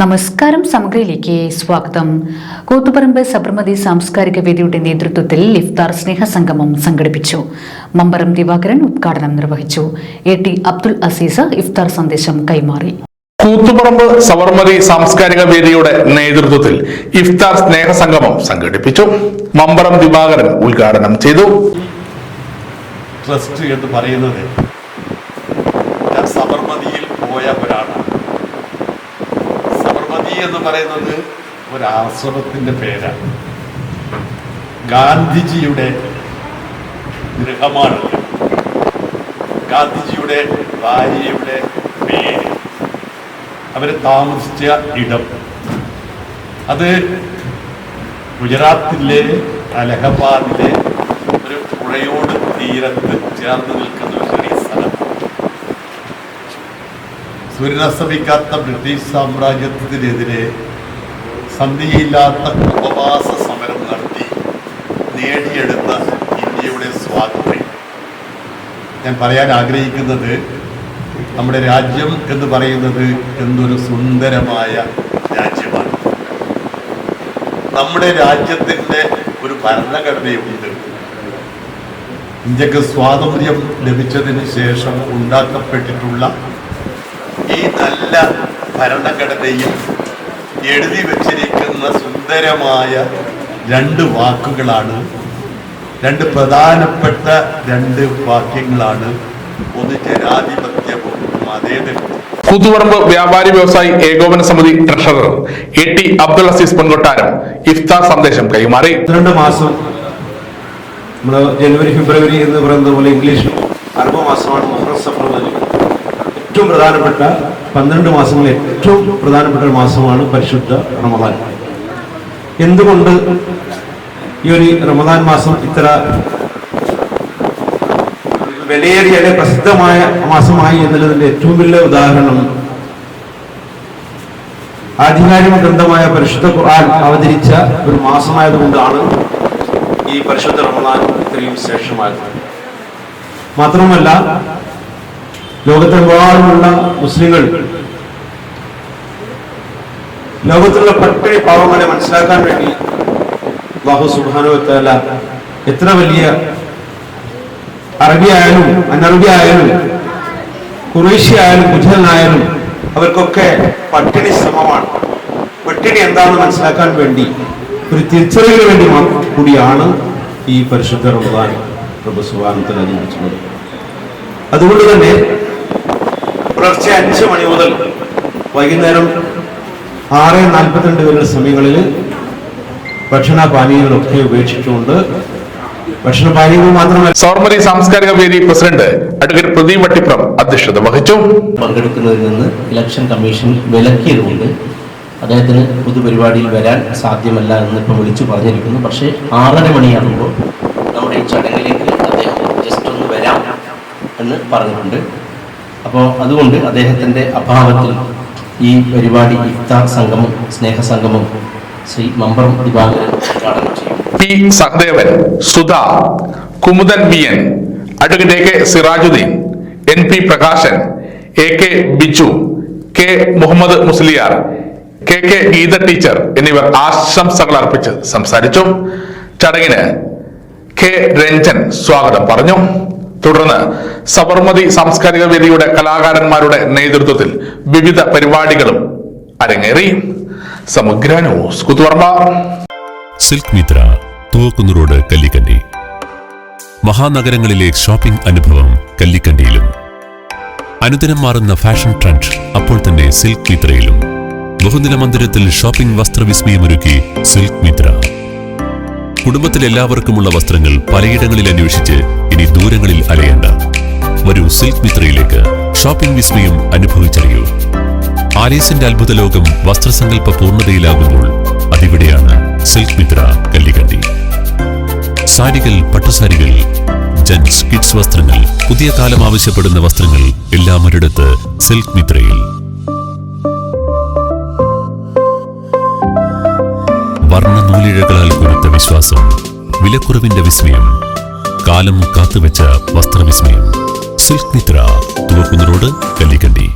നമസ്കാരം. സമഗ്രയിലേക്ക് സ്വാഗതം. കൂത്തുപറമ്പ് സബർമതി സാംസ്കാരിക വേദിയുടെ നേതൃത്വത്തിൽ ഇഫ്താർ സ്നേഹസംഗമം സംഘടിപ്പിച്ചു. മമ്പറം ദിവാകരൻ ഉദ്ഘാടനം നിർവഹിച്ചു. AT അബ്ദുൽ അസീസ് ഇഫ്താർ സന്ദേശം കൈമാറി. കൂത്തുപറമ്പ് സബർമതി സാംസ്കാരിക വേദിയുടെ നേതൃത്വത്തിൽ ഇഫ്താർ സ്നേഹസംഗമം സംഘടിപ്പിച്ചു. മമ്പറം ദിവാകരൻ ഉദ്ഘാടനം ചെയ്തു. ട്രസ്റ്റ് എന്ന് പറയുന്നത് ഞാൻ സബർമതിയിൽ പോയ ഒരാളാണ്. സബർമതി എന്ന് പറയുന്നത് ഒരു ആശ്രമത്തിൻ്റെ പേരാണ്. ഗാന്ധിജിയുടെ ഗൃഹമാണ്, ഗാന്ധിജിയുടെ ഭാര്യയുടെ പേര്, അവർ താമസിച്ച ഇടം. അത് ഗുജറാത്തിലെ അലഹബാദിലെ ഒരു പുഴയോട് തീരത്ത് ചേർന്ന് നിൽക്കുന്ന ഒരു ചെറിയ സ്ഥലം. സൂര്യനസ്തമിക്കാത്ത ബ്രിട്ടീഷ് സാമ്രാജ്യത്തിനെതിരെ സന്ധിയില്ലാത്ത ഉപവാസ സമരം നടത്തി നേടിയെടുത്ത ഇന്ത്യയുടെ സ്വാതന്ത്ര്യം. ഞാൻ പറയാൻ ആഗ്രഹിക്കുന്നത്, നമ്മുടെ രാജ്യം എന്ന് പറയുന്നത് എന്തൊരു സുന്ദരമായ രാജ്യമാണ്. നമ്മുടെ രാജ്യത്തിൻ്റെ ഒരു ഭരണഘടനയുണ്ട്. ഇന്ത്യക്ക് സ്വാതന്ത്ര്യം ലഭിച്ചതിന് ശേഷം ഉണ്ടാക്കപ്പെട്ടിട്ടുള്ള ഈ നല്ല ഭരണഘടനയിൽ എഴുതി വച്ചിരിക്കുന്ന സുന്ദരമായ രണ്ട് വാക്കുകളാണ്, രണ്ട് പ്രധാനപ്പെട്ട രണ്ട് വാക്യങ്ങളാണ്. ഒന്ന് ജനാധിപത്യവും മതേതരത്വവും. കൂത്തുപറമ്പ് വ്യാപാരി വ്യവസായി ഏകോപന സമിതി ട്രഷറർ AT അബ്ദുൽ അസീസ് പൊൻകൊട്ടാരം ഇഫ്താർ സന്ദേശം കൈമാറി. 12 മാസം, നമ്മൾ ജനുവരി ഫെബ്രുവരി എന്ന് പറയുന്നത് പോലെ ഇംഗ്ലീഷ് അറബ് മാസമാണ് മുഹറം സഫർ മുതൽ. ഏറ്റവും പ്രധാനപ്പെട്ട 12 മാസങ്ങളിൽ ഏറ്റവും പ്രധാനപ്പെട്ട ഒരു മാസമാണ് പരിശുദ്ധ റമദാൻ. എന്തുകൊണ്ട് ഈ ഒരു റമദാൻ മാസം ഇത്ര വിലയേറിയ പ്രസിദ്ധമായ മാസമായി എന്നുള്ളതിന്റെ ഏറ്റവും വലിയ ഉദാഹരണം, ആധികാരിക ഗ്രന്ഥമായ പരിശുദ്ധ ഖുർആൻ അവതരിച്ച ഒരു മാസമായതുകൊണ്ടാണ് ഈ പരിശുദ്ധ റമദാൻ ഇത്രയും വിശേഷമായത്. മാത്രമല്ല, ലോകത്തെമ്പാടുമുള്ള മുസ്ലിങ്ങൾ ലോകത്തിലുള്ള പട്ടിണി പാവങ്ങളെ മനസ്സിലാക്കാൻ വേണ്ടി അല്ലാഹു സുബ്ഹാനഹു വ തആല എത്ര വലിയ അറബി ആയാലും അനറബി ആയാലും ഖുറൈശി ആയാലും ഗുജറാനായാലും അവർക്കൊക്കെ പട്ടിണി സമമാണ്. പട്ടിണി എന്താണെന്ന് മനസ്സിലാക്കാൻ വേണ്ടി ഒരു തിരിച്ചറിവിന് വേണ്ടി കൂടിയാണ് ഈ പരിശുദ്ധ റമദാൻ പ്രഭു സുബ്ഹാനഹു വ തആല അനുവദിച്ചത്. അതുകൊണ്ട് തന്നെ പുലർച്ചെ 5 മണി മുതൽ വൈകുന്നേരം 6:42 വരെയുള്ള സമയങ്ങളിൽ ഭക്ഷണപാനീയങ്ങളൊക്കെ ഉപേക്ഷിച്ചുകൊണ്ട്, ഭക്ഷണപാനീയങ്ങൾ മാത്രമല്ല, സബർമതി സാംസ്കാരിക വേദി പ്രസിഡന്റ് അഡ്വക്കേറ്റ് പ്രദീപ് വട്ടിപ്രം അധ്യക്ഷത വഹിച്ചു. പങ്കെടുക്കുന്നതിൽ നിന്ന് ഇലക്ഷൻ കമ്മീഷൻ വിലക്കിയതുകൊണ്ട് അദ്ദേഹത്തിന് പൊതുപരിപാടിയിൽ വരാൻ സാധ്യമല്ല എന്ന് ഇപ്പം വിളിച്ചു പറഞ്ഞിരിക്കുന്നു. പക്ഷേ 6:30 മണിയാകുമ്പോൾ നമ്മുടെ ഈ ചടങ്ങിലേക്ക് അദ്ദേഹം ജസ്റ്റ് ഒന്ന് വരാം എന്ന് പറഞ്ഞിട്ടുണ്ട്. അപ്പോൾ അതുകൊണ്ട് അദ്ദേഹത്തിൻ്റെ അഭാവത്തിൽ ഈ പരിപാടി ഇഫ്താർ സംഗമം സ്നേഹസംഗമം ശ്രീ മമ്പറം ദിവാകരൻ ഉദ്ഘാടനം ചെയ്യും. P. Sahadevan, Sudha, Kumudan BN, advocate AK Sirajuddin, NP Prakashan, AK Biju, K Muhammad Musliyar, KK Geetha teacher എന്നിവർ ആശംസകൾ അർപ്പിച്ച് സംസാരിച്ചു. ചടങ്ങിന് K രഞ്ജൻ സ്വാഗതം പറഞ്ഞു. തുടർന്ന് സബർമതി സാംസ്കാരിക വേദിയുടെ കലാകാരന്മാരുടെ നേതൃത്വത്തിൽ വിവിധ പരിപാടികളും അരങ്ങേറി. Samagra news, Koothuparamba. Silk Mithra, Thuvakkunnu road, Kallikkandi. മഹാനഗരങ്ങളിലെ ഷോപ്പിംഗ് അനുഭവം കല്ലിക്കണ്ടിയിലും. അനുദിനം മാറുന്ന ഫാഷൻ ട്രെൻഡ് അപ്പോൾ തന്നെ സിൽക്ക് മിത്രയിലും. ബഹുനില മന്ദിരത്തിൽ ഷോപ്പിംഗ് വസ്ത്രവിസ്മയമൊരുക്കി സിൽക്ക് മിത്ര. കുടുംബത്തിൽ എല്ലാവർക്കുമുള്ള വസ്ത്രങ്ങൾ പലയിടങ്ങളിൽ അന്വേഷിച്ച് ഇനി ദൂരങ്ങളിൽ അലയണ്ട. വരൂ സിൽക്ക് മിത്രയിലേക്ക്. ഷോപ്പിംഗ് വിസ്മയം അനുഭവിച്ചറിയൂ. ആലീസിന്റെ അത്ഭുത ലോകം വസ്ത്രസങ്കല്പ പൂർണ്ണതയിലാകുമ്പോൾ അതിവിടെയാണ് സിൽക്ക് മിത്ര, കല്ലിക്കണ്ടി. സാരികൾ, പട്ടുസാരികൾ, ജെന്റ്സ്, കിഡ്സ് വസ്ത്രങ്ങൾ, പുതിയ കാലം ആവശ്യപ്പെടുന്ന വസ്ത്രങ്ങൾ എല്ലാം ഒരിടത്ത് സിൽക്ക് മിത്രയിൽ. വർണ്ണനൂലിഴകളാൽ കുരുത്ത വിശ്വാസം, വിലക്കുറവിന്റെ വിസ്മയം, കാലം കാത്തുവെച്ച വസ്ത്രവിസ്മയം. Silk Mithra, Thuvakkunnu road, Kallikkandy.